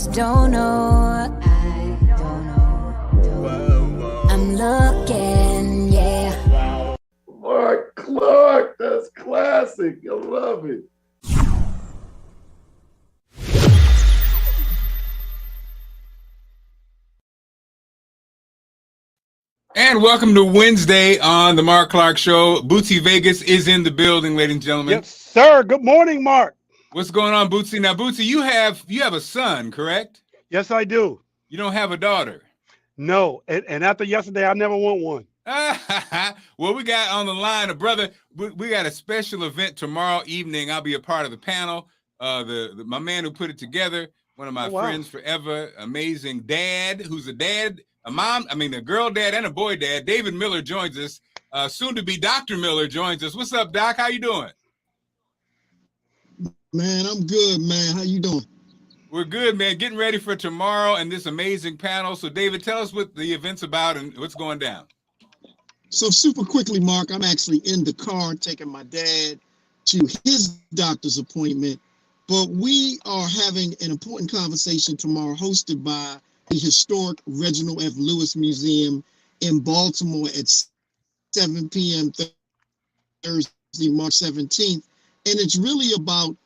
just don't know. I don't know. I'm looking, yeah. Marc Clarke, that's classic. I love it. And welcome to Wednesday on the Marc Clarke Show. Bootsy Vegas is in the building, ladies and gentlemen. Yes, sir. Good morning, Mark. What's going on, Bootsy? Now, Bootsy, you have a son, correct? Yes, I do. You don't have a daughter. No, and after yesterday, I never want one. Well, we got on the line a brother. We got a special event tomorrow evening. I'll be a part of the panel. My man who put it together, one of my friends forever, amazing dad, who's a dad, a mom, a girl dad and a boy dad. David Miller joins us. Soon to be Dr. Miller joins us. What's up, Doc? How you doing? Man, I'm good, man. How you doing? We're good, man. Getting ready for tomorrow and this amazing panel. So, David, tell us what the event's about and what's going down. So super quickly, Mark, I'm actually in the car taking my dad to his doctor's appointment. But we are having an important conversation tomorrow hosted by the historic Reginald F. Lewis Museum in Baltimore at 7 p.m. Thursday, March 17th. And it's really about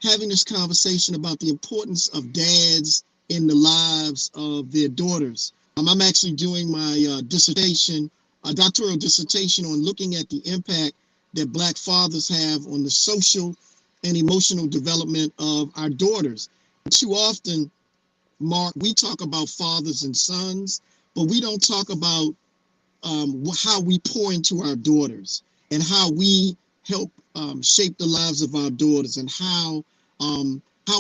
having this conversation about the importance of dads in the lives of their daughters. I'm actually doing my dissertation, a doctoral dissertation on looking at the impact that Black fathers have on the social and emotional development of our daughters. Too often, Mark, we talk about fathers and sons, but we don't talk about how we pour into our daughters and how we help shape the lives of our daughters and how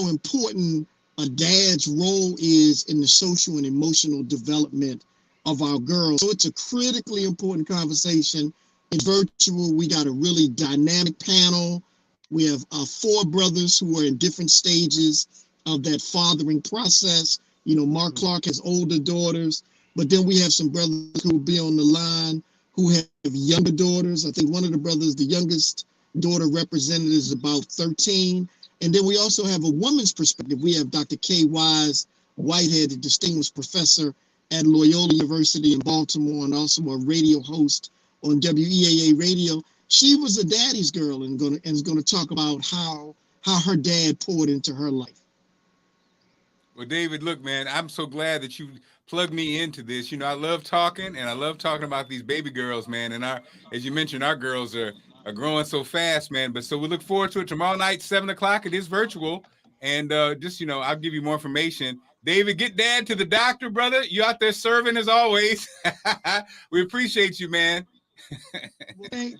important a dad's role is in the social and emotional development of our girls. So it's a critically important conversation. It's virtual. We got a really dynamic panel. We have 4 brothers who are in different stages of that fathering process. You know, Marc Clarke has older daughters, but then we have some brothers who will be on the line who have younger daughters. I think one of the brothers, the youngest daughter represented, is about 13. And then we also have a woman's perspective. We have Dr. Kay Wise Whitehead, a distinguished professor at Loyola University in Baltimore and also a radio host on WEAA radio. She was a daddy's girl and is going to talk about how her dad poured into her life. Well, David, look, man, I'm so glad that you plugged me into this. You know, I love talking, and I love talking about these baby girls, man. And as you mentioned, our girls are growing so fast, man. But so we look forward to it tomorrow night, 7 o'clock. It is virtual. And just, I'll give you more information. David, get dad to the doctor, brother. You out there serving as always. We appreciate you, man.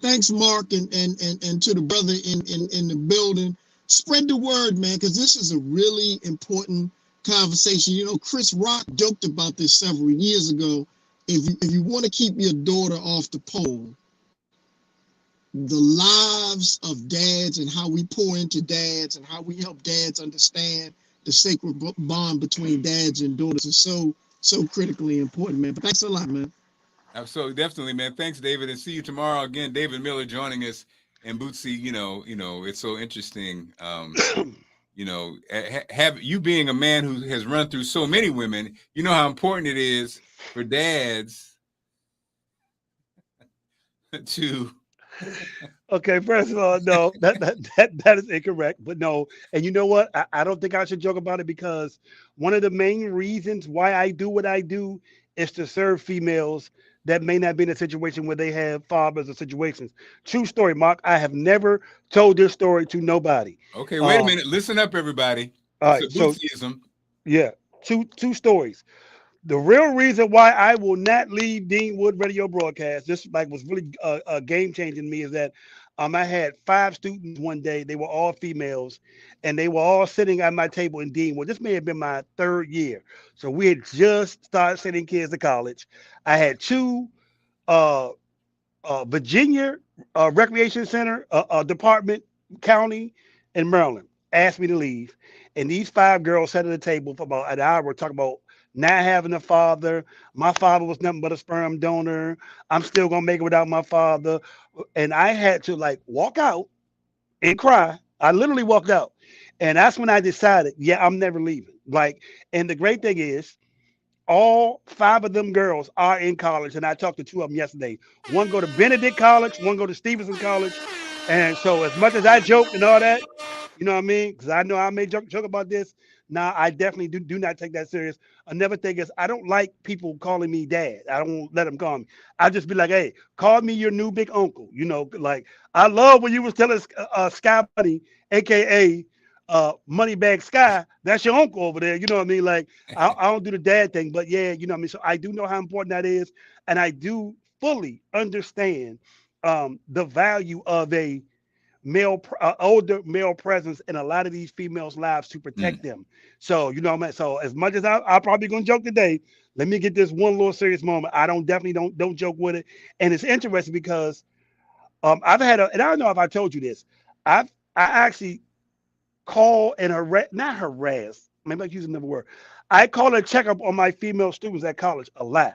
Thanks, Mark, and to the brother in the building. Spread the word, man, because this is a really important conversation. You know, Chris Rock joked about this several years ago. If you want to keep your daughter off the pole, the lives of dads and how we pour into dads and how we help dads understand the sacred bond between dads and daughters is so critically important, man. But thanks a lot, man. Absolutely, definitely, man. Thanks, David, and see you tomorrow again. David Miller joining us, and Bootsy. It's so interesting. Have you being a man who has run through so many women, you know how important it is for dads to. Okay, first of all, no, that is incorrect. But no, and you know what? I don't think I should joke about it because one of the main reasons why I do what I do is to serve females that may not be in a situation where they have fathers or situations. True story, Mark. I have never told this story to nobody. Okay, wait a minute. Listen up, everybody. All right, so yeah, two stories. The real reason why I will not leave Deanwood radio broadcast, this was really a game changing me, is that I had 5 students one day. They were all females, and they were all sitting at my table in Deanwood. This may have been my 3rd year. So we had just started sending kids to college. I had 2 Virginia Recreation Center department, county, in Maryland asked me to leave. And these 5 girls sat at the table for about an hour talking about not having a father. My father was nothing but a sperm donor. I'm still going to make it without my father. And I had to walk out and cry. I literally walked out. And that's when I decided, yeah, I'm never leaving. Like, and the great thing is, all 5 of them girls are in college, and I talked to 2 of them yesterday. One go to Benedict College, one go to Stevenson College, and so as much as I joked and all that, you know what I mean? Because I know I may joke about this. Now I definitely do not take that serious. Another thing is I don't like people calling me dad. I don't let them call me. I just be like, hey, call me your new big uncle. You know, like I love when you was telling Sky Money, aka Moneybag Sky, that's your uncle over there. You know what I mean? Like I don't do the dad thing, but yeah, you know what I mean. So I do know how important that is, and I do fully understand the value of a older male presence in a lot of these females' lives to protect them. So you know what I mean. So as much as I'm probably gonna joke today, let me get this one little serious moment. I definitely don't joke with it, and it's interesting because I've had and I don't know if I told you this. I actually call and not harass. Maybe I'm using another word. I call and check up on my female students at college a lot,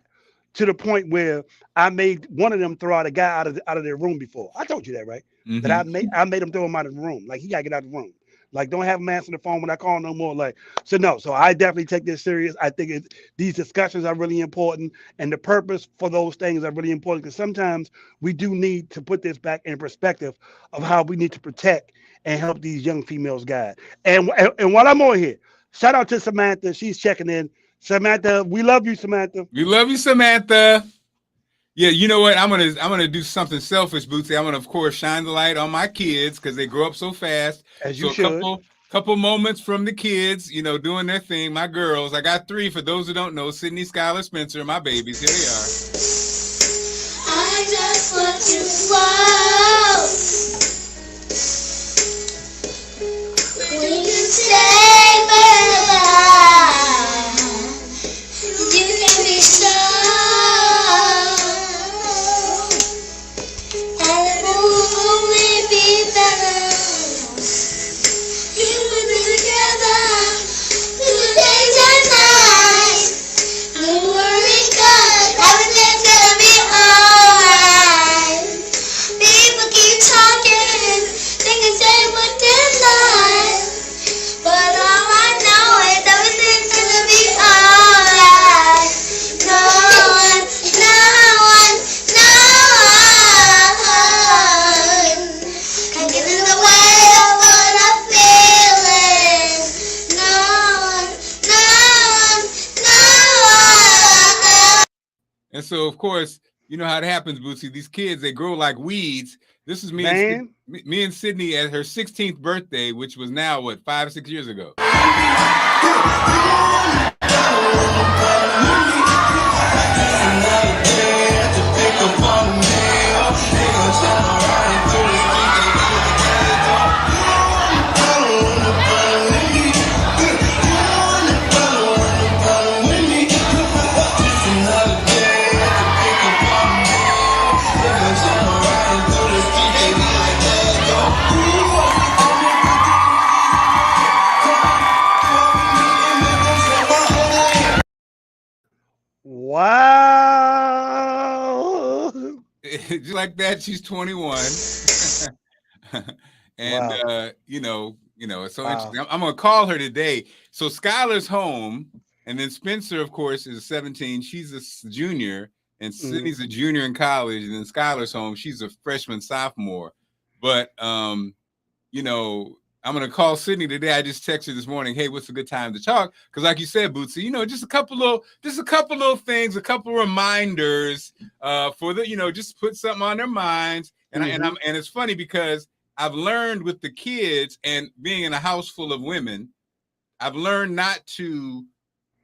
to the point where I made one of them throw out a guy out of their room before. I told you that, right? That I made him throw him out of the room. Like he gotta get out of the room. Like don't have him answer the phone when I call no more. Like so no. So I definitely take this serious. I think these discussions are really important, and the purpose for those things are really important because sometimes we do need to put this back in perspective of how we need to protect and help these young females guide. And while I'm on here, shout out to Samantha. She's checking in. Samantha, we love you, Samantha. We love you, Samantha. Yeah, you know what? I'm gonna do something selfish, Bootsy. I'm gonna, of course, shine the light on my kids because they grow up so fast. As you should. Couple moments from the kids, you know, doing their thing. My girls, I got 3 for those who don't know: Sydney, Skylar, Spencer, my babies. Here they are. I just want to flow. We can stay forever. You can be strong, and it will only be better. You will be together through the days and nights. Don't worry, 'cause everything's gonna be alright. People keep talking, they can say what they like, but all I know is everything's gonna be alright. No one can get in the way of what I'm feeling. No one. And so, of course, you know how it happens, Bootsy. These kids, they grow like weeds. This is me and Sydney at her 16th birthday, which was now, what, 5 or 6 years ago. Wow. Just like that, she's 21. And Wow. you know, it's so Wow. interesting. I'm gonna call her today. So Skylar's home, and then Spencer, of course, is 17. She's a junior, and Sydney's a junior in college, and then Skylar's home. She's a freshman, sophomore. But you know, I'm gonna call Sydney today. I just texted her this morning, hey, what's a good time to talk? Because like you said, Bootsy, you know, just a couple little things, a couple reminders for the, you know, just put something on their minds. And and it's funny because I've learned with the kids and being in a house full of women, I've learned not to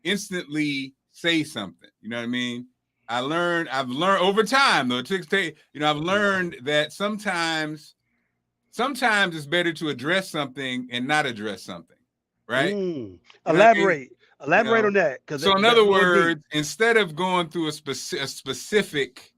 instantly say something. You know what I mean? I've learned over time, though. You know, I've learned that sometimes it's better to address something and not address something, right? Elaborate on that. So in other words, instead of going through a specific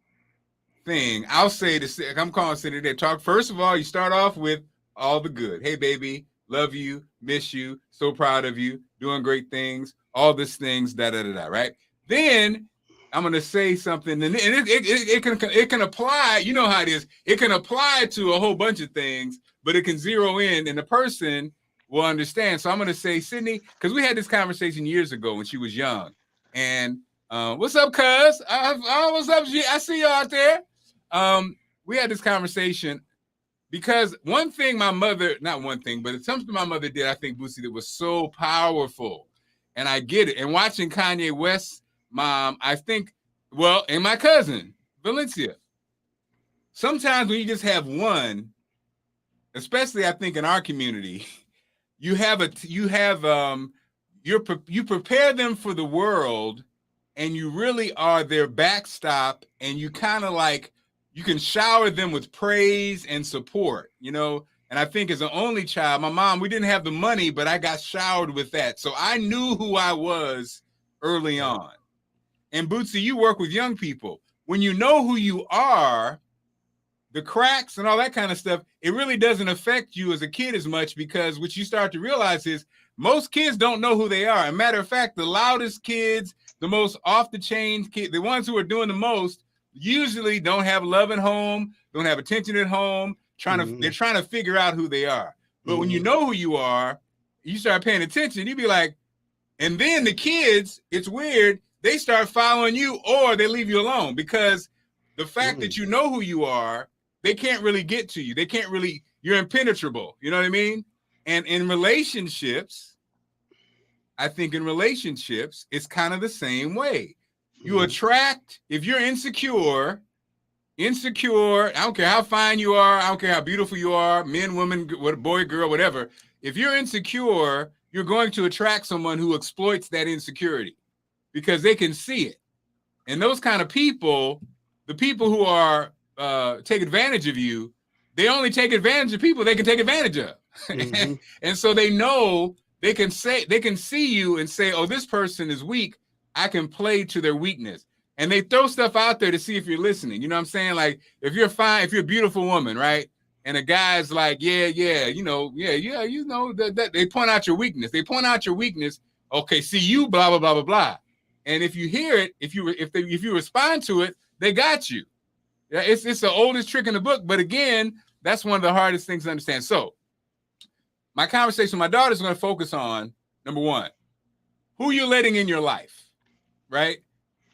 thing, I'll say this. I'm calling Cindy today. Talk first of all. You start off with all the good. Hey, baby, love you, miss you, so proud of you, doing great things, all these things, right? Then I'm gonna say something, and it can apply. You know how it is. It can apply to a whole bunch of things, but it can zero in, and the person will understand. So I'm going to say, Sydney, because we had this conversation years ago when she was young. And what's up, cuz? What's up, G? I see you out there. We had this conversation because one thing my mother, not one thing, but something my mother did, I think, Bootsy, that was so powerful. And I get it. And watching Kanye West's mom, I think, well, and my cousin, Valencia, sometimes when you just have one, especially I think in our community, you prepare them for the world, and you really are their backstop, and you kind of like, you can shower them with praise and support, you know. And I think as an only child, my mom, we didn't have the money, but I got showered with that. So I knew who I was early on. And Bootsy, you work with young people. When you know who you are, the cracks and all that kind of stuff, it really doesn't affect you as a kid as much, because what you start to realize is most kids don't know who they are. As a matter of fact, the loudest kids, the most off the chain kids, the ones who are doing the most, usually don't have love at home, don't have attention at home, they're trying to figure out who they are. But when you know who you are, you start paying attention, you be like, and then the kids, it's weird, they start following you or they leave you alone, because the fact that you know who you are, they can't really get to you. They can't really, you're impenetrable. You know what I mean? And in relationships, I think in relationships, it's kind of the same way. You attract, if you're insecure, I don't care how fine you are, I don't care how beautiful you are, men, women, boy, girl, whatever. If you're insecure, you're going to attract someone who exploits that insecurity because they can see it. And those kind of people, the people who are take advantage of you, they only take advantage of people they can take advantage of. And so they know they can see you and say, oh, this person is weak, I can play to their weakness. And they throw stuff out there to see if you're listening. You know what I'm saying? Like, if you're a beautiful woman, right? And a guy's like, that they point out your weakness. Okay, see you, blah, blah, blah, blah, blah. And if you hear it, if you respond to it, they got you. Yeah, it's the oldest trick in the book. But again, that's one of the hardest things to understand. So my conversation with my daughter is going to focus on, number one, who you're letting in your life, right?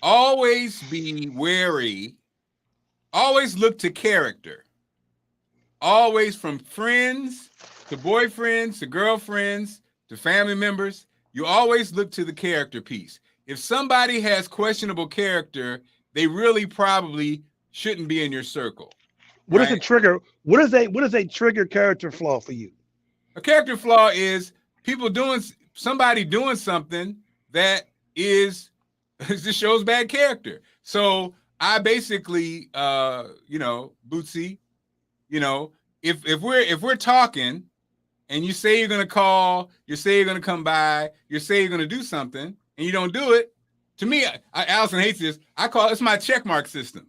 Always be wary. Always look to character. Always, from friends to boyfriends to girlfriends to family members, you always look to the character piece. If somebody has questionable character, they really probably shouldn't be in your circle. What is a trigger? What is a trigger character flaw for you? A character flaw is somebody doing something that just shows bad character. So I basically, Bootsy, if we're talking and you say you're going to call, you say you're going to come by, you say you're going to do something and you don't do it, to me, Allison hates this. It's my check mark system.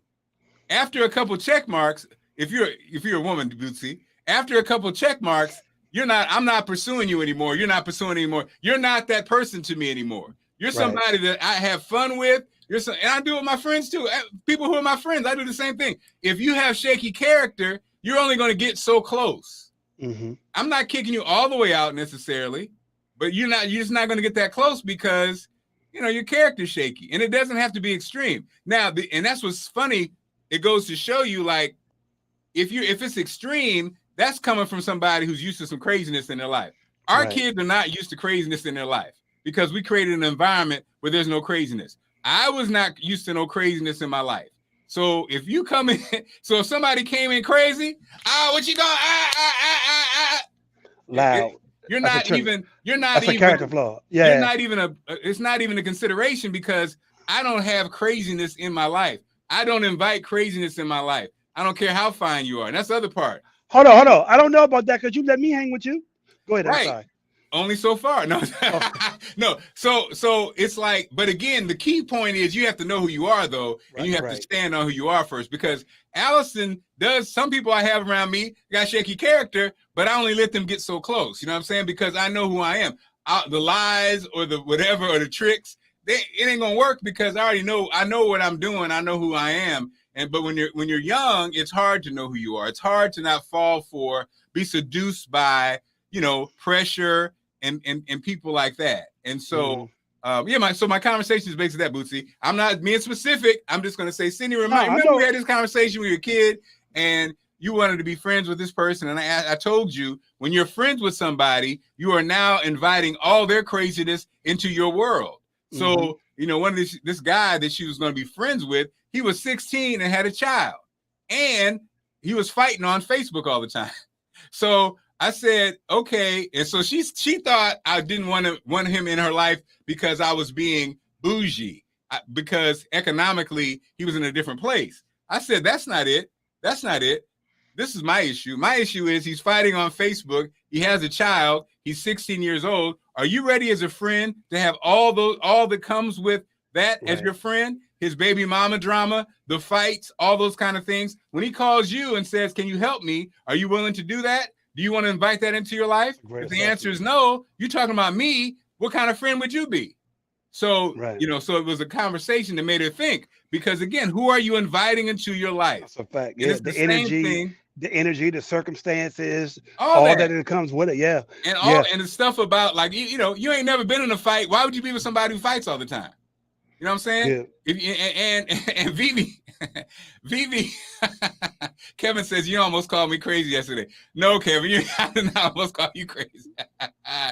After a couple check marks, if you're a woman, Bootsy, after a couple check marks, I'm not pursuing you anymore. You're not pursuing anymore. You're not that person to me anymore. You're somebody that I have fun with. And I do it with my friends too. People who are my friends, I do the same thing. If you have shaky character, you're only going to get so close. I'm not kicking you all the way out necessarily, but you're just not going to get that close because your character's shaky, and it doesn't have to be extreme. Now, and that's what's funny. It goes to show you, like, if it's extreme, that's coming from somebody who's used to some craziness in their life. Our kids are not used to craziness in their life, because we created an environment where there's no craziness. I was not used to no craziness in my life. So if you come in, so if somebody came in crazy, what you going? Loud. You're not even a character flaw. Yeah. It's not even a consideration, because I don't have craziness in my life. I don't invite craziness in my life. I don't care how fine you are. And that's the other part. Hold on. I don't know about that, because you let me hang with you. Go ahead. Right. I'm sorry. Only so far. No, no. So it's like, but again, the key point is you have to know who you are, though, and you have to stand on who you are first. Because Allison some people I have around me got shaky character, but I only let them get so close. You know what I'm saying? Because I know who I am. The lies or the whatever or the tricks, it ain't gonna work, because I already know. I know what I'm doing. I know who I am. But when you're young, it's hard to know who you are. It's hard to not be seduced by pressure and people like that. And so, my conversation is basically that, Bootsy. I'm not being specific. I'm just going to say, Cindy, remember we had this conversation when you were a kid and you wanted to be friends with this person. And I told you, when you're friends with somebody, you are now inviting all their craziness into your world. So, one of this guy that she was going to be friends with, he was 16 and had a child. And he was fighting on Facebook all the time. So I said, okay. And so she thought I didn't want him in her life because I was being bougie, because economically he was in a different place. I said, that's not it. That's not it. This is my issue. My issue is he's fighting on Facebook. He has a child. He's 16 years old. Are you ready as a friend to have all that comes with that as your friend? His baby mama drama, the fights, all those kind of things. When he calls you and says, can you help me? Are you willing to do that? Do you want to invite that into your life? If the answer is no, you're talking about me. What kind of friend would you be? So, so it was a conversation that made her think, because again, who are you inviting into your life? That's a fact. Yeah, the energy, the circumstances, all that it comes with it. Yeah. And and the stuff about, like, you ain't never been in a fight. Why would you be with somebody who fights all the time? You know what I'm saying? Yeah. And Vivi, Kevin says, you almost called me crazy yesterday. No, Kevin, I did not almost call you crazy.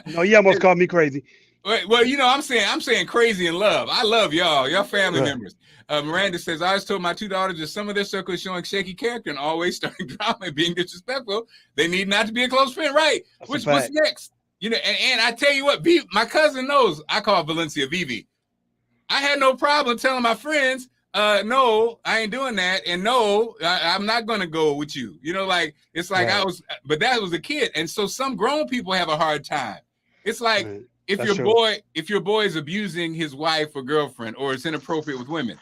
No, you almost called me crazy. Well, I'm saying crazy in love. I love y'all family members. Miranda says, I always told my two daughters that some of their circles showing shaky character and always starting drama and being disrespectful, they need not to be a close friend, right? What's next? And I tell you what, my cousin knows I call Valencia Vivi. I had no problem telling my friends, no, I ain't doing that. And no, I'm not going to go with you. It's like but that was a kid. And so some grown people have a hard time. It's like, if your boy is abusing his wife or girlfriend, or it's inappropriate with women,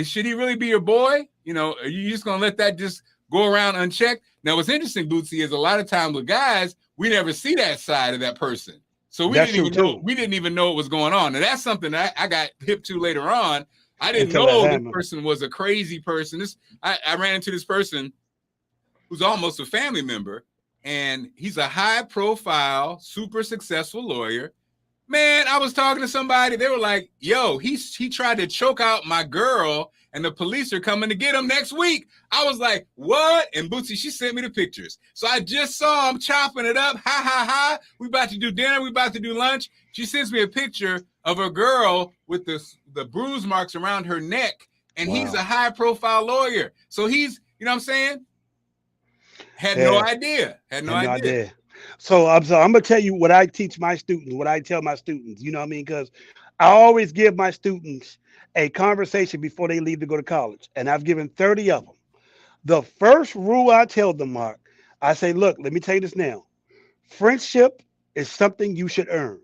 should he really be your boy? Are you just going to let that just go around unchecked? Now, what's interesting, Bootsy, is a lot of times with guys, we never see that side of that person. So we didn't even know what was going on. And that's something that I got hip to later on. I didn't know this person was a crazy person. I ran into this person who's almost a family member, and he's a high profile, super successful lawyer. Man, I was talking to somebody. They were like, yo, he tried to choke out my girl, and the police are coming to get him next week. I was like, what? And Bootsy, she sent me the pictures. So I just saw him chopping it up. Ha, ha, ha. We about to do dinner. We about to do lunch. She sends me a picture of a girl with the bruise marks around her neck, and he's a high profile lawyer. So he's, you know what I'm saying? Had no idea. So I'm going to tell you what I teach my students, what I tell my students, you know what I mean? Because I always give my students a conversation before they leave to go to college. And I've given 30 of them. The first rule I tell them, Mark, I say, look, let me tell you this now. Friendship is something you should earn.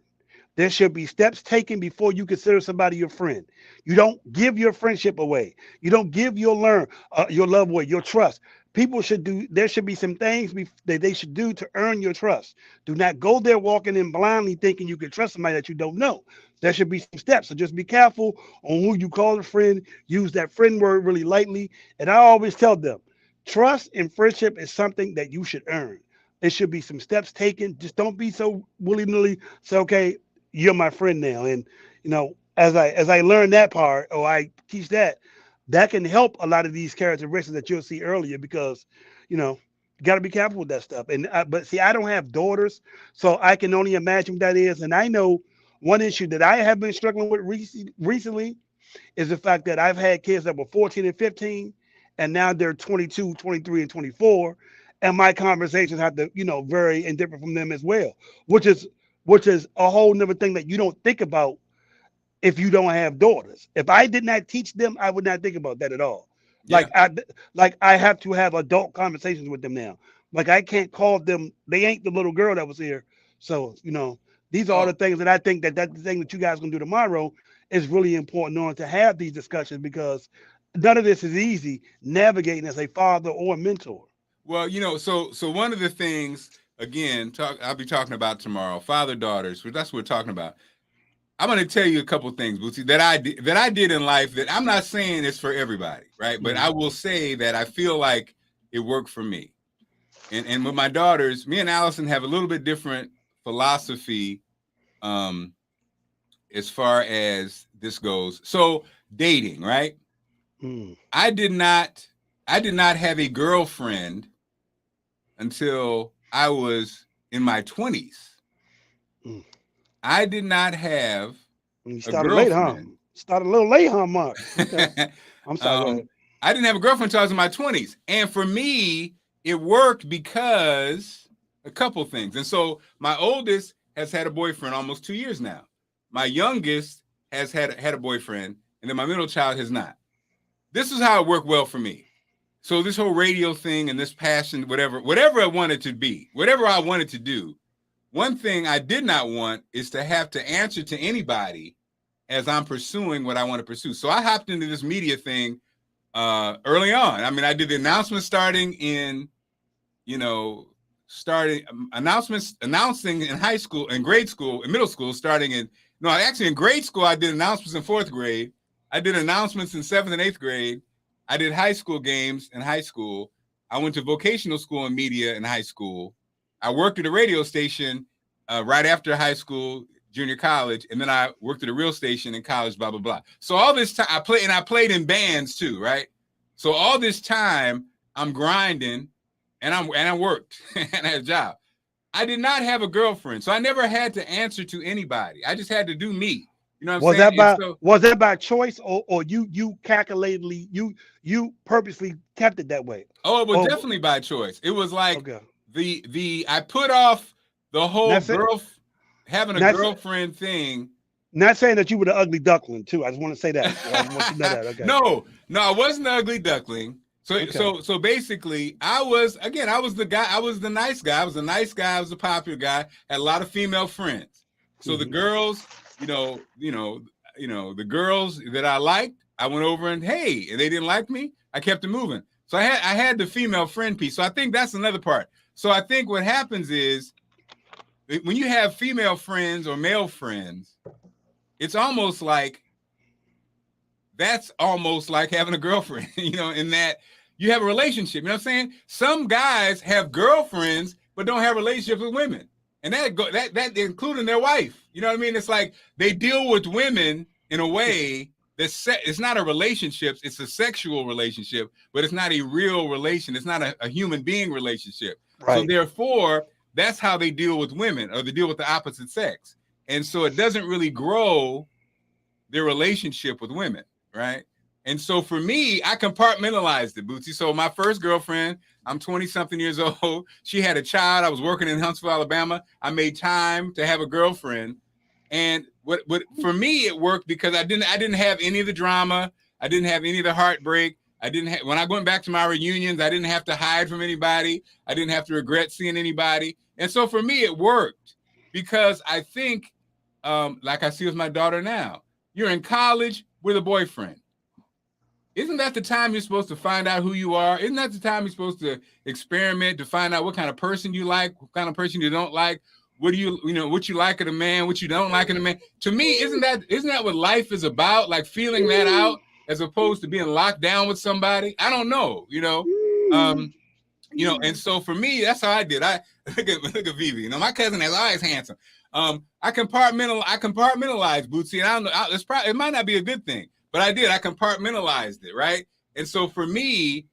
There should be steps taken before you consider somebody your friend. You don't give your friendship away. You don't give your love away, your trust. There should be some things that they should do to earn your trust. Do not go there walking in blindly thinking you can trust somebody that you don't know. There should be some steps. So just be careful on who you call a friend. Use that friend word really lightly. And I always tell them, trust and friendship is something that you should earn. There should be some steps taken. Just don't be so willy-nilly say, okay, you're my friend now. And, as I learn that part, or I teach that can help a lot of these characteristics that you'll see earlier, because, you got to be careful with that stuff. And but see, I don't have daughters, so I can only imagine what that is. And I know one issue that I have been struggling with recently is the fact that I've had kids that were 14 and 15, and now they're 22, 23, and 24. And my conversations have to, vary and different from them as well, which is a whole nother thing that you don't think about if you don't have daughters. If I did not teach them, I would not think about that at all. Yeah. I have to have adult conversations with them now. Like, I can't call them, they ain't the little girl that was here. So, these are all the things that I think that the thing that you guys are gonna do tomorrow is really important in order to have these discussions, because none of this is easy navigating as a father or a mentor. Well, so one of the things, again, I'll be talking about tomorrow, father-daughters, that's what we're talking about. I'm going to tell you a couple of things, Bootsy, that I did in life that I'm not saying it's for everybody, right? But I will say that I feel like it worked for me. and with my daughters, me and Allison have a little bit different philosophy as far as this goes. So dating, right? I did not have a girlfriend until I was in my 20s. I did not have You a started girlfriend. late, huh? Started a little late, huh, Mark? Okay. I'm sorry. I didn't have a girlfriend until I was in my 20s. And for me, it worked because a couple things. And so my oldest has had a boyfriend almost 2 years now. My youngest has had a boyfriend, and then my middle child has not. This is how it worked well for me. So this whole radio thing and this passion, whatever I wanted to be, whatever I wanted to do, one thing I did not want is to have to answer to anybody as I'm pursuing what I want to pursue. So I hopped into this media thing early on. I mean, I did the announcements announcing in high school, in grade school, in middle school, in grade school, I did announcements in 4th grade. I did announcements in 7th and 8th grade. I did high school games in high school. I went to vocational school in media in high school. I worked at a radio station right after high school, junior college, and then I worked at a real station in college, blah, blah, blah. So all this time, I played in bands too, right? So all this time, I'm grinding, and I worked, and I had a job. I did not have a girlfriend, so I never had to answer to anybody. I just had to do me. You know what I'm saying? Was that by choice, or you calculatedly, you purposely kept it that way? Oh, it was definitely by choice. It was like I put off the whole having a girlfriend thing. Not saying that you were the ugly duckling too. I just want to say that. I want you to know that. Okay. No, I wasn't the ugly duckling. So basically, I was the guy. I was the nice guy. I was the nice guy. I was the popular guy. Had a lot of female friends. So the girls, the girls that I liked, I went over and hey, and they didn't like me. I kept it moving. So I had the female friend piece. So I think that's another part. So I think what happens is when you have female friends or male friends, it's almost like having a girlfriend, in that you have a relationship. You know what I'm saying? Some guys have girlfriends but don't have relationships with women, and that including their wife. You know what I mean? It's like they deal with women in a way it's not a relationship. It's a sexual relationship, but it's not a real relation. It's not a human being relationship. Right. So therefore, that's how they deal with women, or they deal with the opposite sex. And so it doesn't really grow their relationship with women, right? And so for me, I compartmentalized it, Bootsy. So my first girlfriend, I'm 20-something years old. She had a child. I was working in Huntsville, Alabama. I made time to have a girlfriend. And what for me, it worked because I didn't have any of the drama. I didn't have any of the heartbreak. When I went back to my reunions, I didn't have to hide from anybody. I didn't have to regret seeing anybody. And so for me, it worked because I think, like I see with my daughter now, you're in college with a boyfriend. Isn't that the time you're supposed to find out who you are? Isn't that the time you're supposed to experiment, to find out what kind of person you like, what kind of person you don't like? What do what you like in a man, what you don't like in a man? To me, isn't that what life is about? Like feeling that out as opposed to being locked down with somebody? I don't know, and so for me, that's how I did. I look at Vivi. My cousin is always handsome. I compartmentalized Bootsy, and I don't know. It might not be a good thing, but I did. I compartmentalized it, right? And so for me,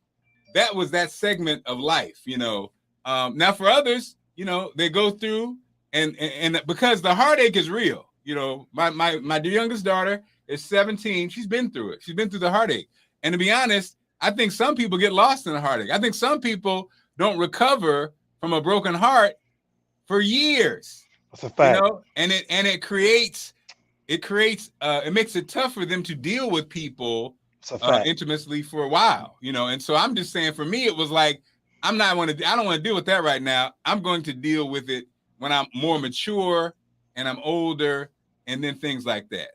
that was that segment of life. Now for others, they go through and because the heartache is real. My youngest daughter is 17. She's been through it. She's been through the heartache. And to be honest, I think some people get lost in the heartache. I think some people don't recover from a broken heart for years. That's a fact. And it makes it tough for them to deal with people intimately for a while. And so I'm just saying, for me, it was like I don't want to deal with that right now. I'm going to deal with it when I'm more mature and I'm older, and then things like that.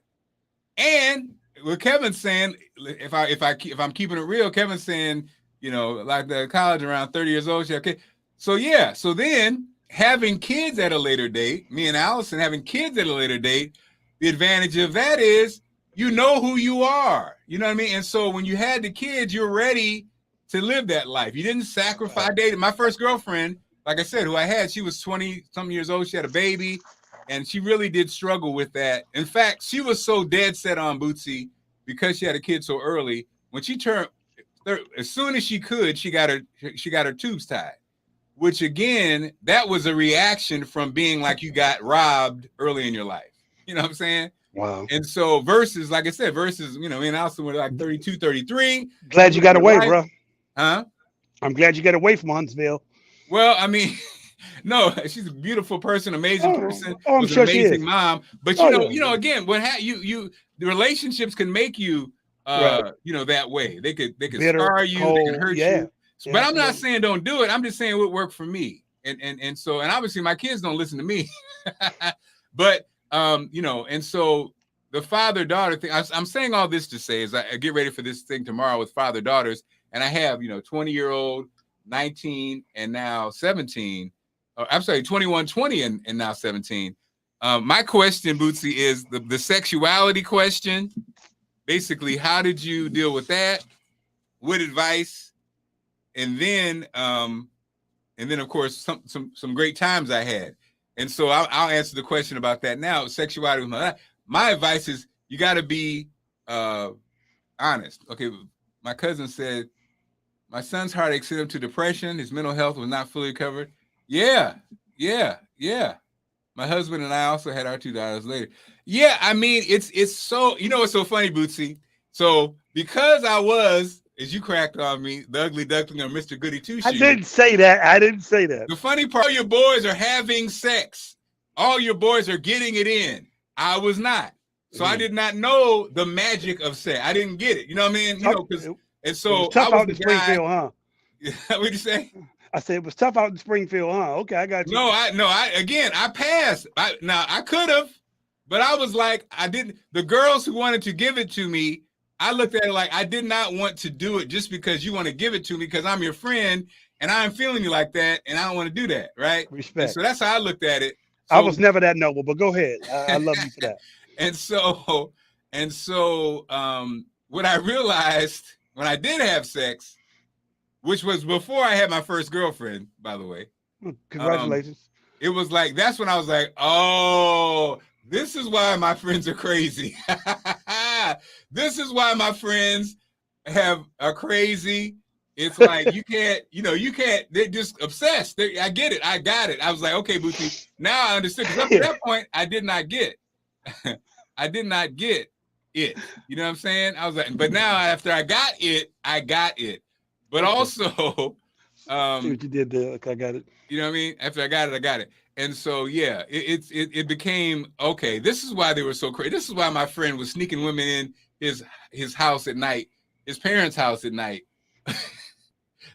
And what Kevin's saying, if I'm keeping it real, Kevin's saying, like the college around 30 years old. Okay. So yeah. So then having kids at a later date, me and Allison having kids at a later date, the advantage of that is, who you are. You know what I mean? And so when you had the kids, you're ready to live that life. You didn't sacrifice. I dated my first girlfriend, like I said, who I had. She was 20-something years old. She had a baby, and she really did struggle with that. In fact, she was so dead set on Bootsy because she had a kid so early. When she turned, as soon as she could, she got her tubes tied. Which again, that was a reaction from being like you got robbed early in your life. You know what I'm saying? Wow. And so versus, like I said, versus, me and Allison were like 32, 33. Glad you got away, bro. Huh? I'm glad you got away from Huntsville. Well, I mean, no, she's a beautiful person, amazing person. Oh, I'm sure an amazing she is. mom. But again, the relationships can make you that way. They could bitter, scar you, cold, they can hurt you. But I'm not saying don't do it. I'm just saying what worked for me. And so obviously my kids don't listen to me. But and so the father-daughter thing, I'm saying all this to say is I get ready for this thing tomorrow with father-daughters, and I have 20-year-old, 19, and now 17. I'm sorry, 21, 20, and now 17. My question, Bootsy, is the sexuality question. Basically, how did you deal with that? What advice? And then of course some great times I had. And so I'll answer the question about that now. Sexuality. My advice is you got to be honest. Okay, my cousin said my son's heartache sent him to depression. His mental health was not fully recovered. Yeah. My husband and I also had our 2 daughters later. Yeah, I mean it's so it's so funny, Bootsy. So because I was, as you cracked on me, the ugly duckling or Mr. Goody Two-Shoes. I didn't say that. The funny part, all your boys are having sex. All your boys are getting it in. I was not. So I did not know the magic of sex. I didn't get it. You know what I mean? And so it was tough out in Springfield, huh? What'd you say? I said it was tough out in Springfield, huh? Okay, I got you. I passed. I could have, but I was like, I didn't. The girls who wanted to give it to me, I looked at it like I did not want to do it just because you want to give it to me because I'm your friend and I'm feeling you like that and I don't want to do that, right? Respect. And so that's how I looked at it. So, I was never that noble, but go ahead. I love you for that. And so, what I realized when I did have sex, which was before I had my first girlfriend, by the way. Congratulations. It was like, that's when I was like, oh, this is why my friends are crazy. This is why my friends are crazy. It's like, you can't, they're just obsessed. I get it. I got it. I was like, okay, Bootsy, now I understood. Because up to that point, I did not get it. You know what I'm saying? I was like, but now after I got it. But also, see what you did there. Okay, I got it. You know what I mean? After I got it. And so, yeah, it became, okay, this is why they were so crazy. This is why my friend was sneaking women in his house at night, his parents' house at night.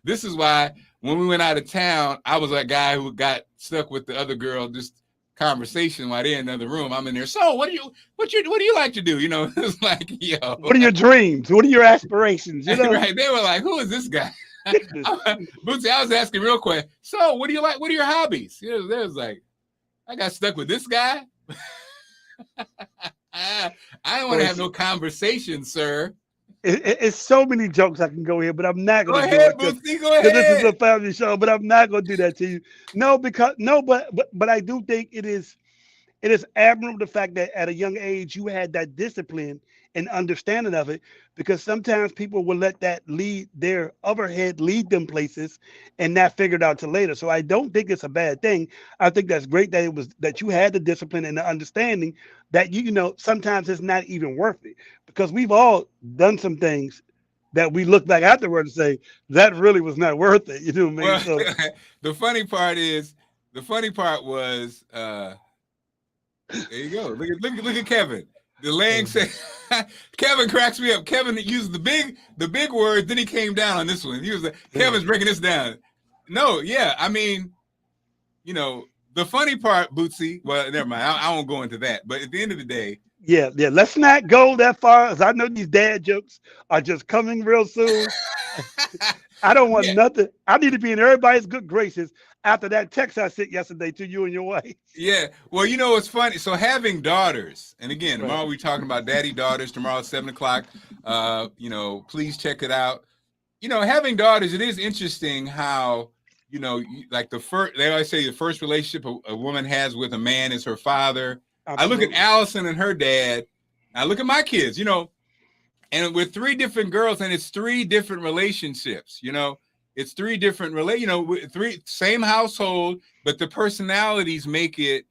This is why when we went out of town, I was that guy who got stuck with the other girl, just conversation while they're in another room. I'm in there. So what do you like to do? It's like, yo. What are your dreams? What are your aspirations? Right. They were like, who is this guy? Bootsy, I was asking real quick. So what do you like? What are your hobbies? They was like, I got stuck with this guy. I don't want to have no conversation, sir. It's so many jokes I can go here, but I'm not going to do it. Bootsy, go ahead. This is a family show, but I'm not going to do that to you. But I do think it is admirable the fact that at a young age you had that discipline and understanding of it, because sometimes people will let that lead their other head lead them places and not figure it out till later. So I don't think it's a bad thing. I think that's great that you had the discipline and the understanding that sometimes it's not even worth it, because we've all done some things that we look back afterward and say that really was not worth it. You know what I mean? Well, so the funny part was there you go. Look at Kevin. The laying say Kevin cracks me up. Kevin used the big words, then he came down on this one. He was like, Kevin's breaking this down. No, yeah, I mean, the funny part, Bootsy. Well, never mind. I won't go into that. But at the end of the day, yeah. Let's not go that far, as I know these dad jokes are just coming real soon. I don't want nothing. I need to be in everybody's good graces after that text I sent yesterday to you and your wife. Yeah. Well, it's funny. So having daughters, and again, tomorrow we're talking about Daddy daughters. Tomorrow at 7:00. Please check it out. having daughters, it is interesting how, like they always say the first relationship a woman has with a man is her father. Absolutely. I look at Allison and her dad. I look at my kids, and we're 3 different girls, and it's 3 different relationships. It's 3 different three same household, but the personalities make it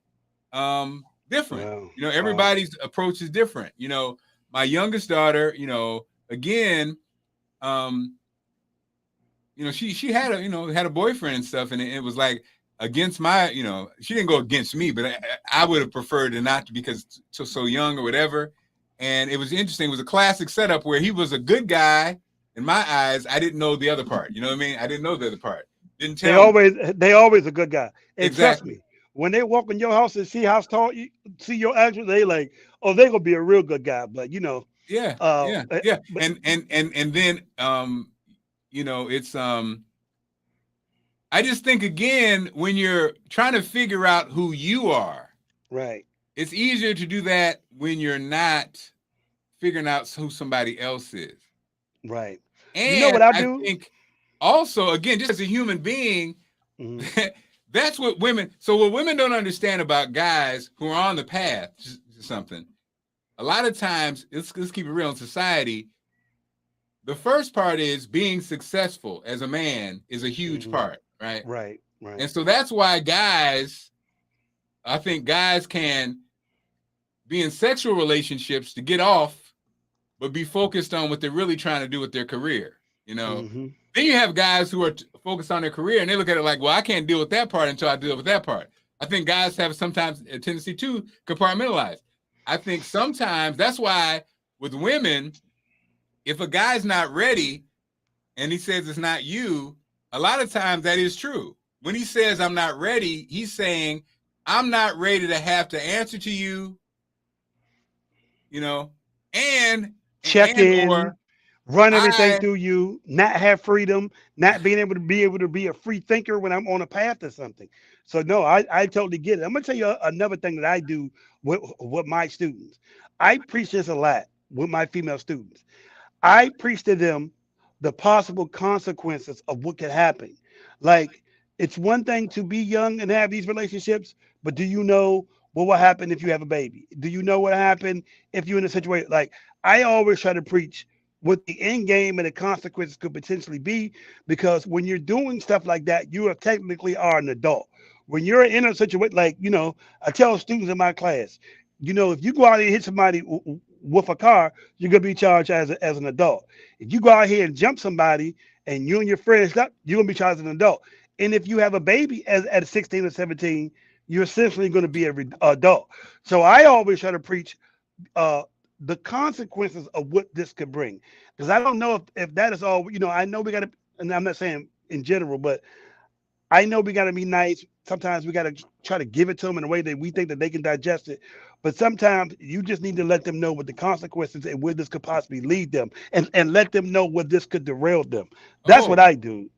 different. Wow. Everybody's approach is different. My youngest daughter, again, she had a boyfriend and stuff, and it was like against my, she didn't go against me, but I would have preferred to not, because so young or whatever. And it was interesting. It was a classic setup where he was a good guy in my eyes. I didn't know the other part. You know what I mean? I didn't know the other part. Didn't tell. They always a good guy. And exactly. Trust me, when they walk in your house and see how tall you see your actions, they like, oh, they're gonna be a real good guy. But Yeah. but, And then it's I just think, again, when you're trying to figure out who you are, right, it's easier to do that when you're not figuring out who somebody else is. right. And you know what I do? think also, again, just as a human being, that's what women. So what women don't understand about guys who are on the path to something, a lot of times, let's keep it real in society. The first part is being successful as a man is a huge part, right? Right. And so that's why I think guys can be in sexual relationships to get off, but be focused on what they're really trying to do with their career. Then you have guys who are focused on their career, and they look at it like, well, I can't deal with that part until I deal with that part. I think guys have sometimes a tendency to compartmentalize. I think sometimes that's why with women, if a guy's not ready and he says it's not you, a lot of times that is true. When he says I'm not ready, he's saying I'm not ready to have to answer to you, and check in, or run everything through you, not have freedom, not being able to be a free thinker when I'm on a path or something. So no, I totally get it. I'm gonna tell you another thing that I do with my students. I preach this a lot with my female students. I preach to them the possible consequences of what could happen. Like, it's one thing to be young and have these relationships, but do you know what will happen if you have a baby? Do you know what happened if you're in a situation? Like, I always try to preach what the end game and the consequences could potentially be, because when you're doing stuff like that, you are technically an adult. When you're in a situation like, I tell students in my class, if you go out and hit somebody with a car, you're gonna be charged as an adult. If you go out here and jump somebody and you and your friends stop, you're gonna be charged as an adult. And if you have a baby at 16 or 17, you're essentially going to be an adult. So I always try to preach the consequences of what this could bring, because I don't know if that is all. I know we got to, and I'm not saying in general, but I know we got to be nice. Sometimes we got to try to give it to them in a way that we think that they can digest it. But sometimes you just need to let them know what the consequences and where this could possibly lead them, and let them know where this could derail them. That's what I do.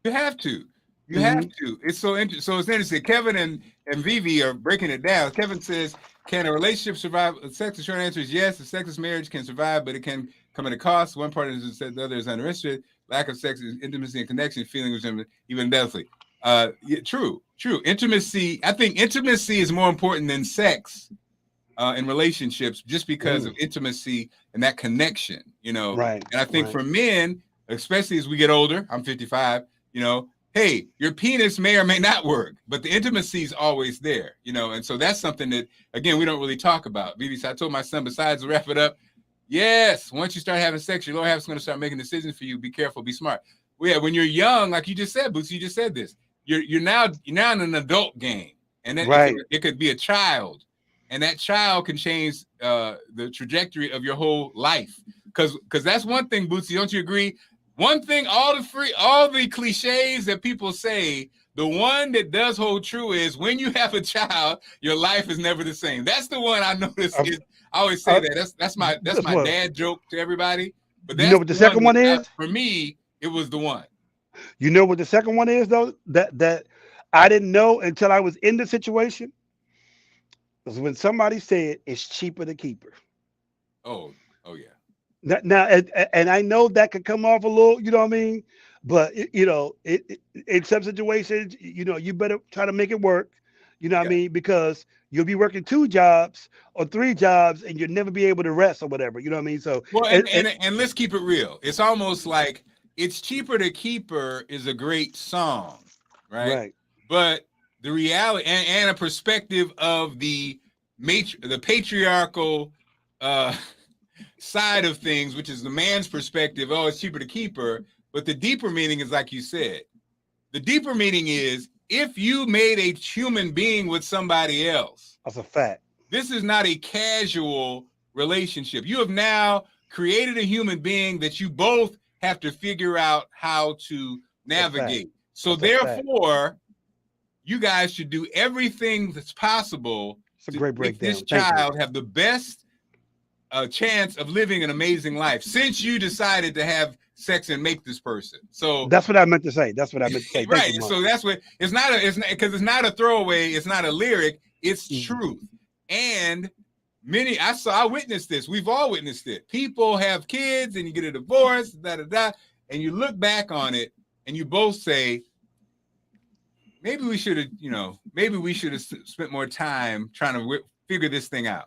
You have to. You have to. It's so interesting. So it's interesting. Kevin and Vivi are breaking it down. Kevin says, can a relationship survive sex? The short answer is yes. A sexless marriage can survive, but it can come at a cost. One party is said the other is uninterested. Lack of sex is intimacy and connection, feeling resentment, even deathly. True. Intimacy. I think intimacy is more important than sex in relationships, just because of intimacy and that connection, Right. And I think for men, especially as we get older, I'm 55, hey, your penis may or may not work, but the intimacy is always there, and so that's something that, again, we don't really talk about. Vivi, I told my son, besides to wrap it up, yes, once you start having sex, your Lord is going to start making decisions for you. Be careful, be smart. Well, yeah, when you're young, like you just said, Bootsy, you just said this, you're now in an adult game, and it could be a child, and that child can change the trajectory of your whole life. Because that's one thing, Bootsy, don't you agree? One thing, all the cliches that people say, the one that does hold true is when you have a child, your life is never the same. That's the one I noticed. I always say that. That's my dad joke to everybody. But that's what the second one is? For me, it was the one. You know what the second one is, though? That I didn't know until I was in the situation. Was when somebody said it's cheaper to keep her. Oh yeah. Now, and I know that could come off a little, you know what I mean? But in some situations, you better try to make it work. You know what I Yeah. mean? Because you'll be working 2 jobs or 3 jobs, and you'll never be able to rest or whatever. You know what I mean? So, Well, and let's keep it real. It's almost like It's Cheaper to Keep Her is a great song, right? right, But the reality and a perspective of the patriarchal uh, side of things, which is the man's perspective. Oh, it's cheaper to keep her. But the deeper meaning is, like you said, the deeper meaning is if you made a human being with somebody else, that's a fact. this is not a casual relationship. You have now created a human being that you both have to figure out how to navigate. So therefore, you guys should do everything that's possible to make breakdown. This child have the best chance of living an amazing life since you decided to have sex and make this person. So that's what I meant to say. Right. So that's what it's not because it's not a throwaway. It's not a lyric. It's truth. And I witnessed this. We've all witnessed it. People have kids and you get a divorce, and you look back on it and you both say, maybe we should have spent more time trying to figure this thing out.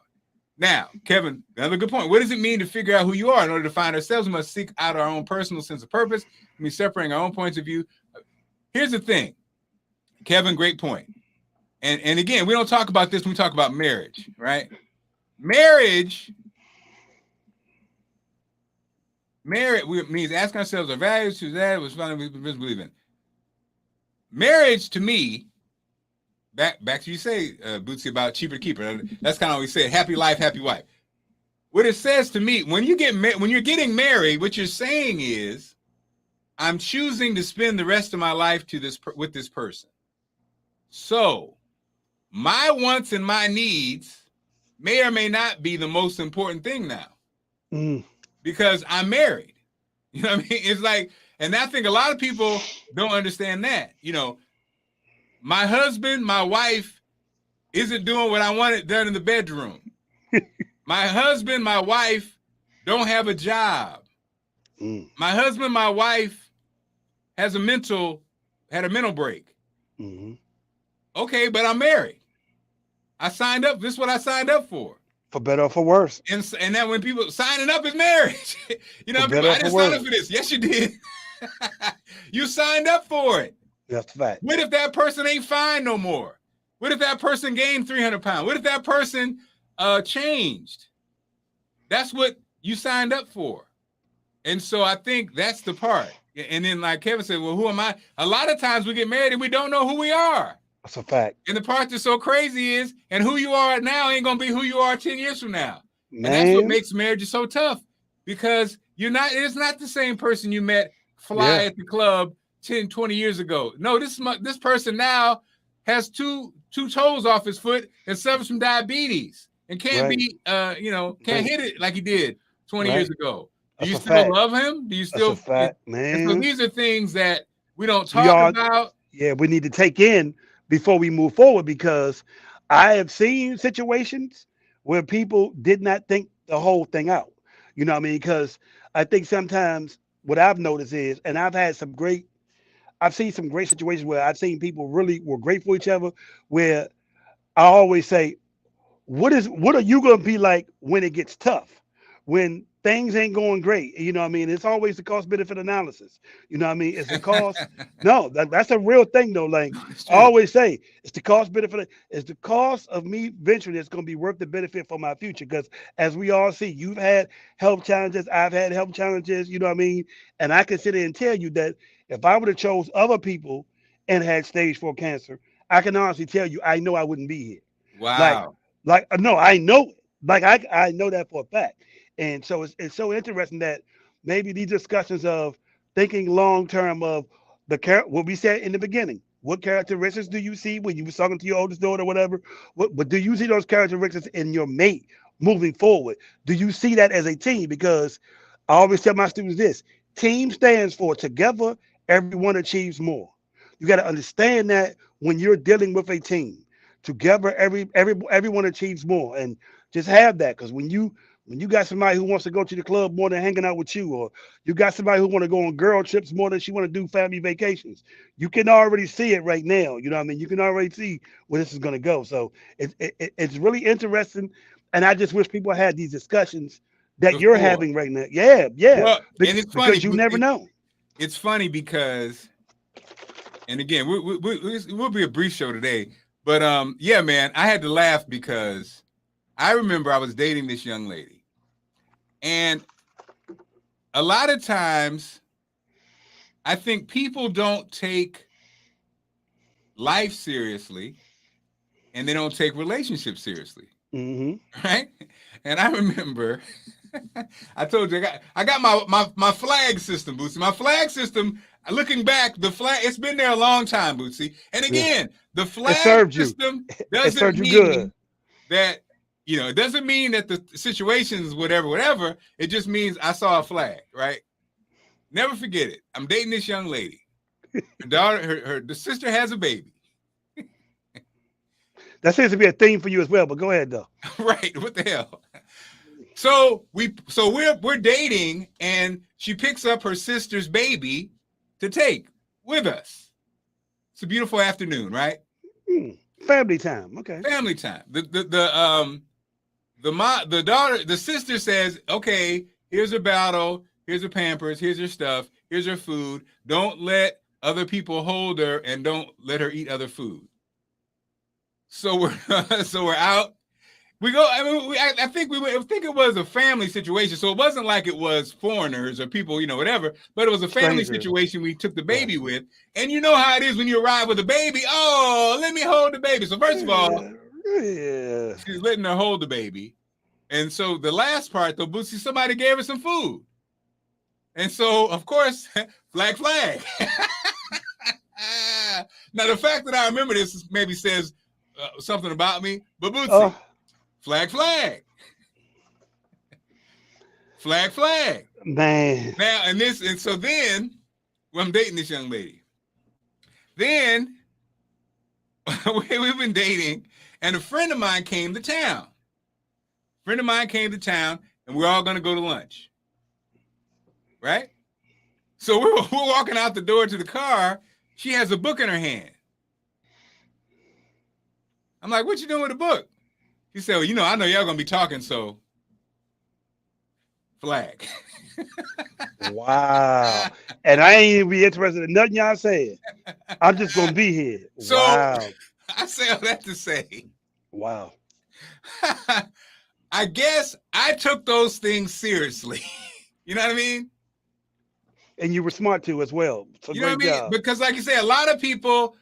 Now, Kevin, another good point. What does it mean to figure out who you are? In order to find ourselves, we must seek out our own personal sense of purpose. I mean, separating our own points of view. Here's the thing, Kevin, great point. And again, we don't talk about this when we talk about marriage, right? Marriage means asking ourselves our values, to that was finally we believe in. Marriage, to me, back to you say, Bootsy, about cheaper to keep her. That's kind of what we say, happy life, happy wife. What it says to me, when you're getting married, what you're saying is, I'm choosing to spend the rest of my life with this person. So my wants and my needs may or may not be the most important thing now because I'm married. You know what I mean? It's like, and I think a lot of people don't understand that. My husband, my wife isn't doing what I wanted done in the bedroom. My husband, my wife don't have a job. My husband, my wife had a mental break. Okay, but I'm married. I signed up. This is what I signed up for. For better or for worse. And then when people signing up is marriage. I didn't sign up for this. Yes, you did. You signed up for it. That's the fact. What if that person ain't fine no more? What if that person gained 300 pounds? What if that person changed? That's what you signed up for. And so I think that's the part. And then like Kevin said, well, who am I? A lot of times we get married and we don't know who we are. That's a fact. And the part that's so crazy is, and who you are now ain't going to be who you are 10 years from now. Man. And that's what makes marriage so tough because it's not the same person you met at the club 10, 20 years ago. No, this person now has two toes off his foot and suffers from diabetes and can't hit it like he did 20 years ago. Do you still love him? Do you still? That's a fact, man. And so these are things that we don't talk about. Yeah, we need to take in before we move forward because I have seen situations where people did not think the whole thing out. You know what I mean? Because I think sometimes what I've noticed is, and I've seen some great situations where I've seen people really were great for each other, where I always say, what are you going to be like when it gets tough? When things ain't going great, you know what I mean? It's always the cost benefit analysis. You know what I mean? It's the cost. No, that's a real thing though. Like I always say, it's the cost benefit. It's the cost of me venturing that's going to be worth the benefit for my future. Because as we all see, you've had health challenges. I've had health challenges. You know what I mean? And I can sit there and tell you that if I would have chose other people and had stage 4 cancer, I can honestly tell you, I know I wouldn't be here. Wow. No, I know. Like I know that for a fact. And so it's so interesting that maybe these discussions of thinking long term of what we said in the beginning. What characteristics do you see when you were talking to your oldest daughter or whatever? But do you see those characteristics in your mate moving forward? Do you see that as a team? Because I always tell my students this: team stands for together, everyone achieves more. You got to understand that when you're dealing with a team, together everyone achieves more, and just have that because when you When you got somebody who wants to go to the club more than hanging out with you, or you got somebody who want to go on girl trips more than she want to do family vacations, you can already see it right now. You know what I mean? You can already see where this is going to go. So it's really interesting, and I just wish people had these discussions that you're before. having right now. Yeah, yeah, Well, and it's funny. because you never know. It's funny because, and again, we'll be a brief show today, but yeah, man, I had to laugh because I remember I was dating this young lady, and a lot of times, I think people don't take life seriously, and they don't take relationships seriously, right? And I remember. I told you I got my flag system, Bootsy. My flag system, looking back, the flag, it's been there a long time, Bootsy. And again, the flag system doesn't mean that, it doesn't mean that the situation's whatever. It just means I saw a flag, right? Never forget it. I'm dating this young lady. Her daughter, the sister has a baby. That seems to be a theme for you as well, but go ahead though. Right. What the hell? So we're dating, and she picks up her sister's baby to take with us. It's a beautiful afternoon, right? Family time. Okay. Family time. The sister says, okay, here's her bottle, here's her Pampers, here's her stuff, here's her food. Don't let other people hold her, and don't let her eat other food. So we're out. We go. I mean, I think it was a family situation, so it wasn't like it was foreigners or people, whatever. But it was a family situation. We took the baby with, and you know how it is when you arrive with a baby. Oh, let me hold the baby. So first of all, she's letting her hold the baby, and so the last part though, Bootsy, somebody gave her some food, and so of course, flag. Now the fact that I remember this maybe says something about me, but Bootsy. Flag. Man. Now, and so then, I'm dating this young lady. Then, we've been dating, and a friend of mine came to town. And we're all going to go to lunch. Right? So we're walking out the door to the car. She has a book in her hand. I'm like, what you doing with the book? He said, well, I know y'all going to be talking, so flag. Wow. And I ain't even be interested in nothing y'all saying. I'm just going to be here. So, wow. I say all that to say. Wow. I guess I took those things seriously. You know what I mean? And you were smart too as well. So you know what I mean? Job. Because like you say, a lot of people...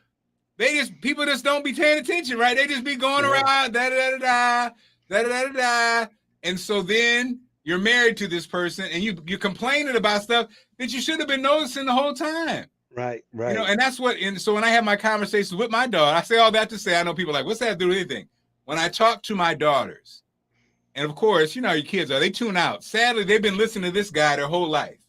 people just don't be paying attention, right? They just be going around, da-da-da-da-da. And so then you're married to this person, and you're complaining about stuff that you should have been noticing the whole time. Right. And that's and so when I have my conversations with my daughter, I say all that to say, I know people are like, what's that do with anything? When I talk to my daughters, and of course, how your kids are, they tune out. Sadly, they've been listening to this guy their whole life.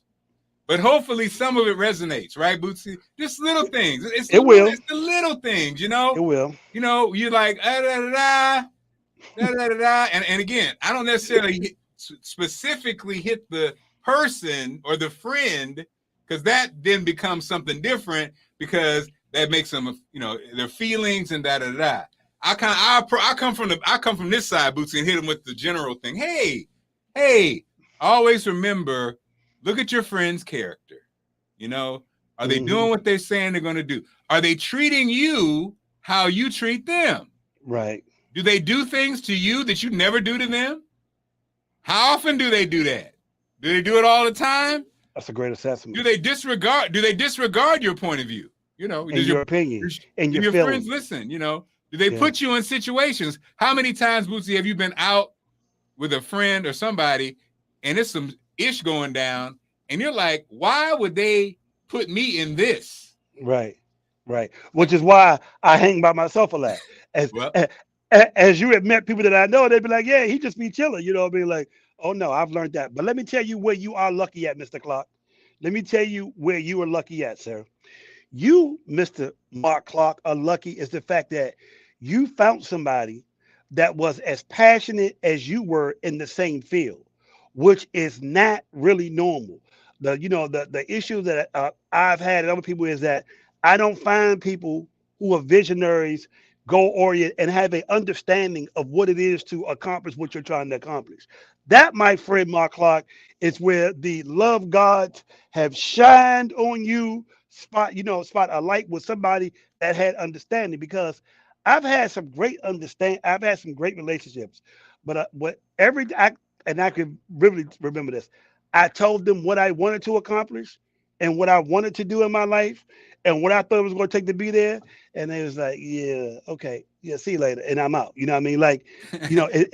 But hopefully some of it resonates, right, Bootsy? Just little things. It's the little things, It will. You're like, da-da-da-da, da-da-da-da. And again, I don't necessarily specifically hit the person or the friend, because that then becomes something different, because that makes them, their feelings and da-da-da-da. I come from this side, Bootsy, and hit them with the general thing. Hey, always remember, look at your friend's character. Are they doing what they're saying they're going to do? Are they treating you how you treat them? Right. Do they do things to you that you never do to them? How often do they do that? Do they do it all the time? That's a great assessment. Do they disregard your point of view? And your opinion. And your friends listen, Do they put you in situations? How many times, Bootsy, have you been out with a friend or somebody, and it's some ish going down, and you're like, why would they put me in this? Right. Which is why I hang by myself a lot. As you have met people that I know, they'd be like, yeah, he just be chilling. Be like, oh no, I've learned that. But let me tell you where you are lucky at, Mr. Clarke. Let me tell you where you are lucky at, sir. You, Mr. Marc Clarke, are lucky is the fact that you found somebody that was as passionate as you were in the same field, which is not really normal. The issue that I've had and other people is that I don't find people who are visionaries, goal oriented, and have an understanding of what it is to accomplish what you're trying to accomplish. That, my friend Mark Clark, is where the love gods have shined on you, spot a light with somebody that had understanding. Because I've had some great relationships, but I can really remember this. I told them what I wanted to accomplish and what I wanted to do in my life and what I thought it was going to take to be there. And they was like, yeah, okay, yeah, see you later. And I'm out. You know what I mean? Like,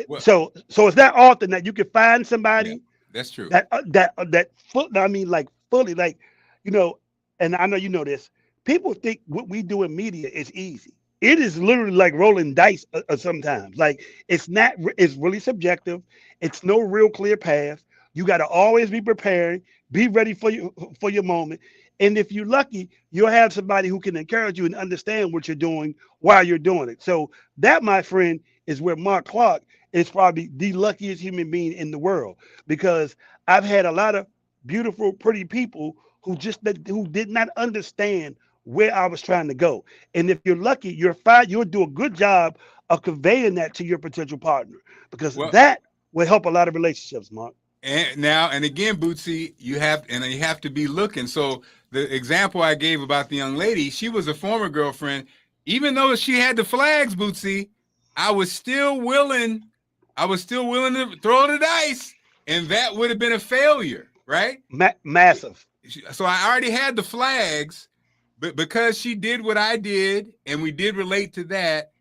Well, so it's that often that you can find yeah, somebody that's true. that full, I mean, like fully, like, you know, and I know you know this. People think what we do in media is easy. It is literally like rolling dice sometimes. Like it's not. It's really subjective. It's no real clear path. You got to always be prepared. Be ready for your moment. And if you're lucky, you'll have somebody who can encourage you and understand what you're doing while you're doing it. So that, my friend, is where Mark Clark is probably the luckiest human being in the world, because I've had a lot of beautiful, pretty people who did not understand where I was trying to go. And if you're lucky, you're fine. You'll do a good job of conveying that to your potential partner, because Well, that will help a lot of relationships, Mark. and again, Bootsy, you have to be looking. So the example I gave about the young lady, she was a former girlfriend. Even though she had the flags, Bootsy, I was still willing. I was still willing to throw the dice, and that would have been a failure, right? Massive. So I already had the flags, but because she did what I did, and we did relate to that,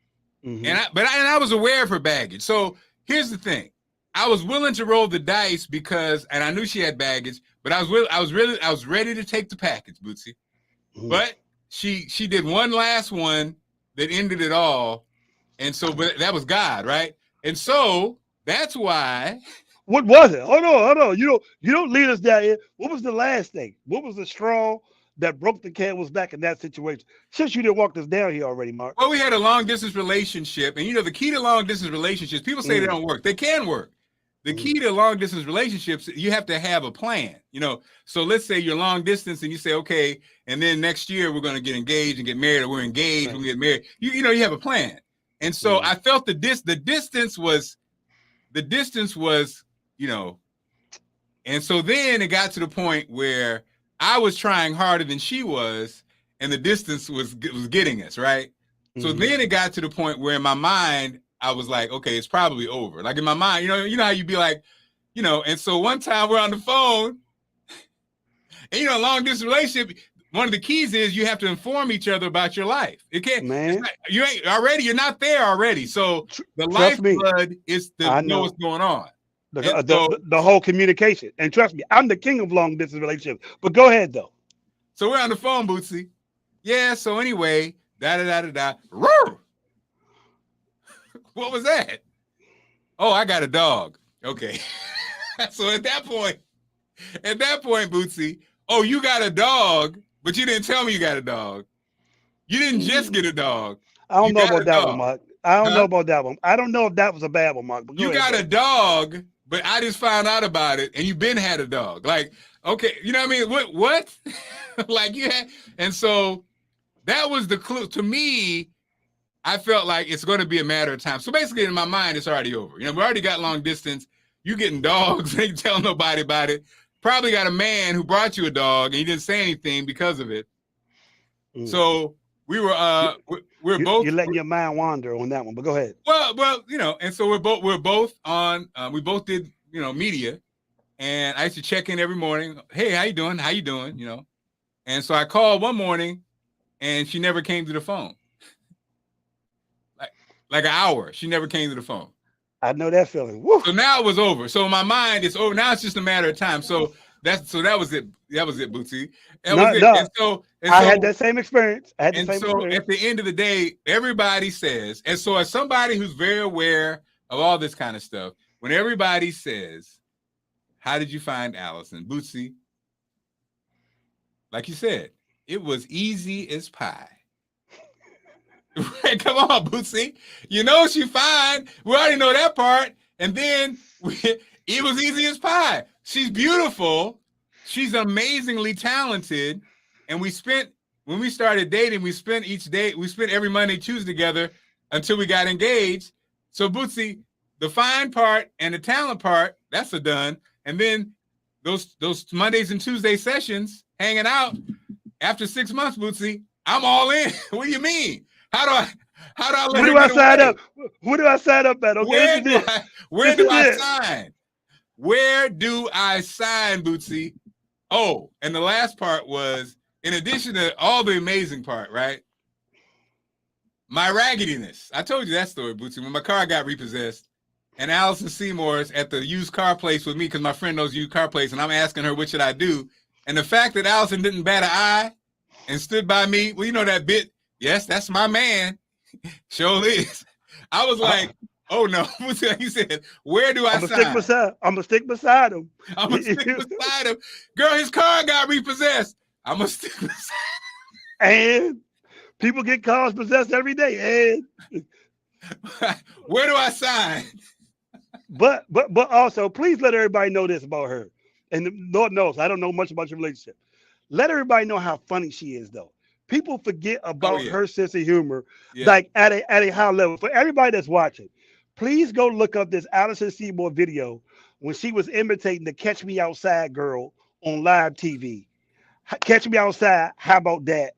Hmm. and I was aware of her baggage. So here's the thing: I was willing to roll the dice and I knew she had baggage, but I was ready to take the package, Bootsy. Hmm. But she did one last one that ended it all, and so but that was God, right? And so that's why. What was it? Hold on. You don't lead us down here. What was the last thing? What was the straw that broke the camel's back in that situation? Since you didn't walk us down here already, Mark. Well, we had a long distance relationship, and the key to long distance relationships, people say they Mm. don't work. They can work. The Mm. key to long distance relationships, you have to have a plan. So let's say you're long distance, and you say, okay, and then next year we're going to get engaged and get married, or we're engaged, Right. we get married. You have a plan. And so Mm. I felt the distance was, and so then it got to the point where I was trying harder than she was, and the distance was getting us, right? So Mm. then it got to the point where in my mind, I was like, okay, it's probably over. Like in my mind, you know how you'd be like, and so one time we're on the phone, and long distance relationship, one of the keys is you have to inform each other about your life. Man, You're not there already. So the trust me. lifeblood is to I know what's know going on. the, And uh, so the the whole communication. And trust me, I'm the king of long distance relationships. But go ahead though. So we're on the phone, Bootsy. Yeah, so anyway, da. Roar! What was that? Oh, I got a dog. Okay. So at that point, Bootsy, oh, you got a dog, but you didn't tell me you got a dog. You didn't just get a dog. I don't You know got about a that one, dog. Mark. I don't know Huh? about that one. I don't know if that was a bad one, Mark. But go You ahead got a though. dog, but I just found out about it, and you been had a dog. Like, okay, you know what I mean? What? Like you had, and so that was the clue. To me, I felt like it's going to be a matter of time. So basically, in my mind, it's already over. We already got long distance. You getting dogs, ain't tell nobody about it. Probably got a man who brought you a dog, and he didn't say anything because of it. Mm. So we were we're both You're letting your mind wander on that one. But go ahead. well, and so we're both on. We both did media, and I used to check in every morning. Hey, how you doing? How you doing? And so I called one morning, and she never came to the phone. Like an hour, she never came to the phone. I know that feeling. Woo. So now it was over. So in my mind, it's over. Now it's just a matter of time. So that was it. That was it, Bootsy. That was No, it. no. And I had so that same experience. I had the and same so experience. at the end of the day, everybody says, and so as somebody who's very aware of all this kind of stuff, when everybody says, "How did you find Allison?" Bootsy, like you said, it was easy as pie. Come on, Bootsy. You know she fine. We already know that part. And then it was easy as pie. She's beautiful. She's amazingly talented. And when we started dating, we spent every Monday, Tuesday together until we got engaged. So Bootsy, the fine part and the talent part, that's a done. And then those Mondays and Tuesday sessions, hanging out, after 6 months, Bootsy, I'm all in. What do you mean? How do I let her get sign away? up? Who do I sign up at? Okay, Where do I sign? Where do I sign, Bootsy? Oh, and the last part was, in addition to all the amazing part, right? My raggediness. I told you that story, Bootsy. When my car got repossessed, and Allison Seymour's at the used car place with me because my friend knows used car place, and I'm asking her what should I do. And the fact that Allison didn't bat an eye and stood by me, well, you know that bit. Yes, that's my man. Sure is. I was like, oh no. He said, where do I sign? I'm gonna stick beside him. I'm gonna stick beside him. Girl, his car got repossessed. I'm gonna stick beside him. And people get cars possessed every day. And where do I sign? But also, please let everybody know this about her. And Lord knows, I don't know much about your relationship. Let everybody know how funny she is, though. People forget about her sense of humor, like at a high level. For everybody that's watching, please go look up this Allison Seymour video when she was imitating the Catch Me Outside girl on live TV. Catch Me Outside, how about that?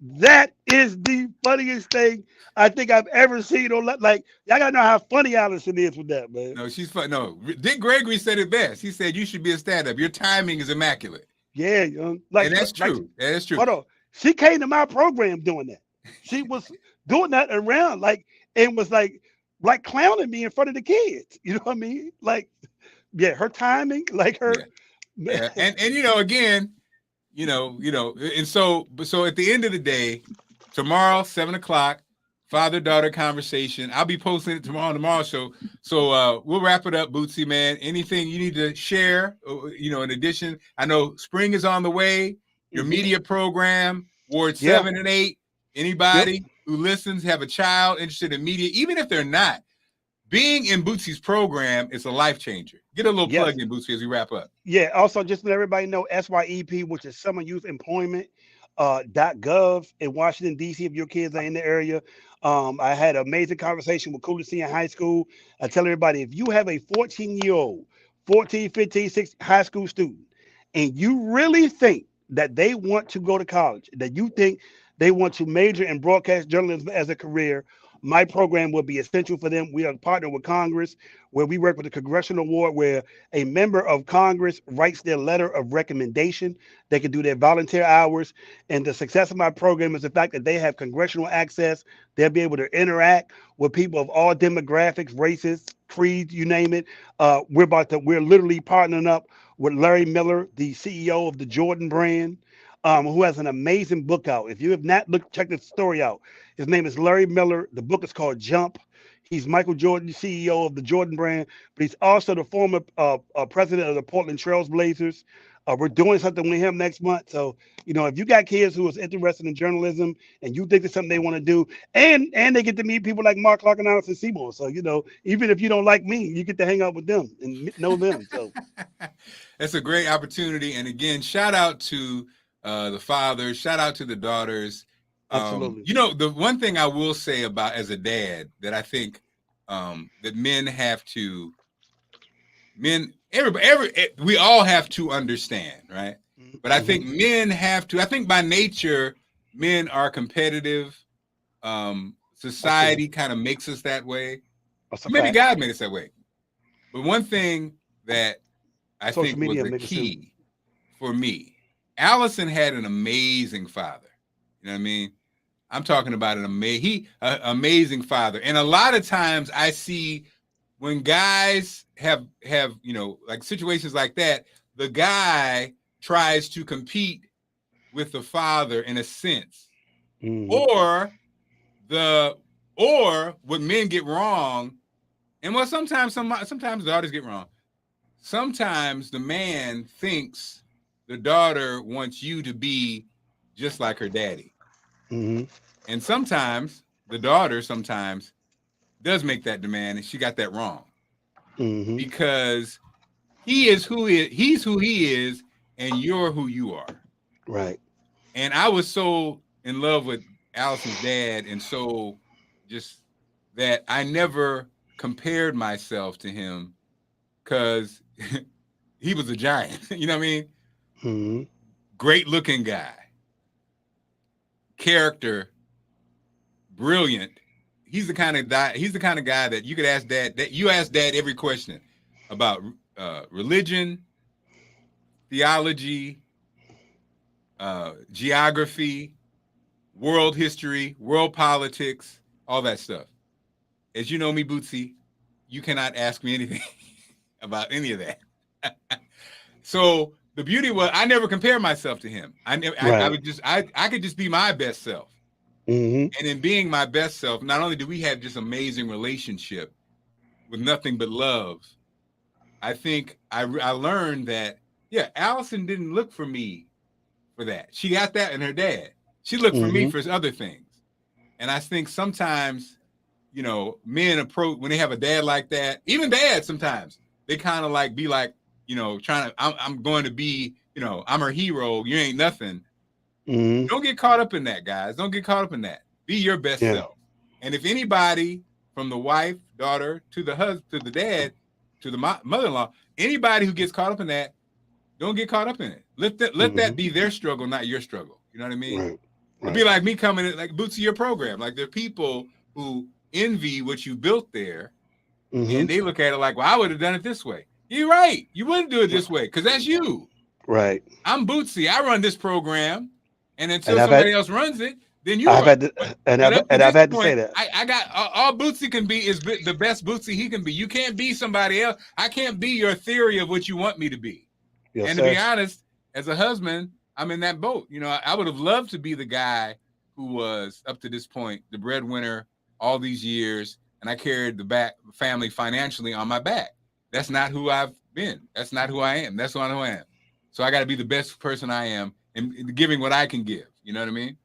That is the funniest thing I think I've ever seen. Like, y'all gotta know how funny Allison is with that, man. No, she's fun. No, Dick Gregory said it best. He said, you should be a stand-up. Your timing is immaculate. Yeah, like, and that's true. That's true. Hold on. She came to my program doing that. She was doing that around, like, and was like clowning me in front of the kids. You know what I mean? Like, yeah, her timing, like her. Yeah. And again, and so at the end of the day, tomorrow, 7:00, father-daughter conversation. I'll be posting it tomorrow on tomorrow's show. So we'll wrap it up, Bootsy, man. Anything you need to share, in addition, I know spring is on the way. Your media program, Ward 7 and 8. Anybody who listens, have a child interested in media, even if they're not, being in Bootsy's program is a life changer. Get a little plug in, Bootsy, as we wrap up. Yeah. Also, just let everybody know, SYEP, which is Summer Youth Employment, .gov in Washington, D.C. if your kids are in the area. I had an amazing conversation with Cooley Senior High School. I tell everybody, if you have a 14-year-old, 14, 15, 16 high school student, and you really think that they want to go to college, that you think they want to major in broadcast journalism as a career, my program will be essential for them. We are partnered with Congress, where we work with the Congressional Award, where a member of Congress writes their letter of recommendation. They can do their volunteer hours. And the success of my program is the fact that they have congressional access. They'll be able to interact with people of all demographics, races, creeds, you name it. We're literally partnering up with Larry Miller, the CEO of the Jordan brand, who has an amazing book out. If you have not check this story out. His name is Larry Miller. The book is called Jump. He's Michael Jordan, CEO of the Jordan brand, but he's also the former president of the Portland Trail Blazers. We're doing something with him next month. So, if you got kids who is interested in journalism and you think it's something they want to do, and they get to meet people like Marc Clarke and Allison Seymour. So, even if you don't like me, you get to hang out with them and know them. So that's a great opportunity. And again, shout out to the fathers, shout out to the daughters. Absolutely. The one thing I will say about as a dad that I think that men have to, we all have to understand, right? But I think men have to, I think by nature, men are competitive. Society kind of makes us that way. Maybe God made us that way. But one thing that I think was the key for me, Allison had an amazing father. You know what I mean? I'm talking about an amazing father. And a lot of times I see when guys have like situations like that, the guy tries to compete with the father in a sense. Or what men get wrong, and what sometimes the daughters get wrong. Sometimes the man thinks the daughter wants you to be just like her daddy. And sometimes the daughter sometimes does make that demand, and she got that wrong. Because he's who he is, and you're who you are. Right. And I was so in love with Allison's dad, and so just that I never compared myself to him because he was a giant. You know what I mean? Great looking guy, character, brilliant. He's the kind of guy that you could ask dad, that you ask dad every question about religion, theology, geography, world history, world politics, all that stuff. As you know me, Bootsy, you cannot ask me anything about any of that. So the beauty was I never compare myself to him. I could just be my best self. And in being my best self, not only do we have just amazing relationship with nothing but love, I think I learned that, yeah, Allison didn't look for me for that. She got that in her dad. She looked for me for other things. And I think sometimes, you know, men approach when they have a dad like that, even dads sometimes, they kind of like be like, you know, I'm going to be, you know, I'm her hero. You ain't nothing. Don't get caught up in that, guys. Don't get caught up in that. Be your best self. And if anybody from the wife, daughter, to the husband, to the dad, to the mother-in-law, anybody who gets caught up in that, don't get caught up in it. Let that be their struggle, not your struggle. You know what I mean? Right. It'd be like me coming in, like Bootsy, your program. Like there are people who envy what you built there, and they look at it like, well, I would have done it this way. You're right. You wouldn't do it this way because that's you. Right. I'm Bootsy. I run this program. And until somebody else runs it, then you I've had to say that. I got all Bootsy can be is the best Bootsy he can be. You can't be somebody else. I can't be your theory of what you want me to be. Yes, and to be honest, as a husband, I'm in that boat. You know, I would have loved to be the guy who was up to this point the breadwinner all these years, and I carried the family financially on my back. That's not who I've been. That's not who I am. That's not who I am. So I got to be the best person I am. And giving what I can give, you know what I mean?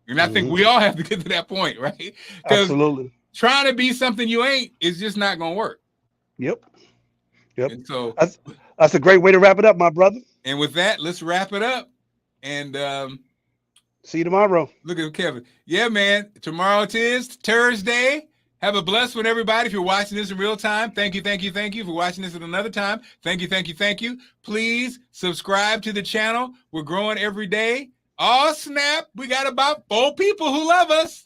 And I think we all have to get to that point, right? Absolutely. Trying to be something you ain't is just not gonna work. Yep. And so that's a great way to wrap it up, my brother. And with that, let's wrap it up. And see you tomorrow. Look at Kevin. Yeah, man. Tomorrow it is Thursday. Have a blessed one, everybody. If you're watching this in real time, thank you for watching this at another time. Thank you. Please subscribe to the channel. We're growing every day. Oh, snap. We got about 4 people who love us.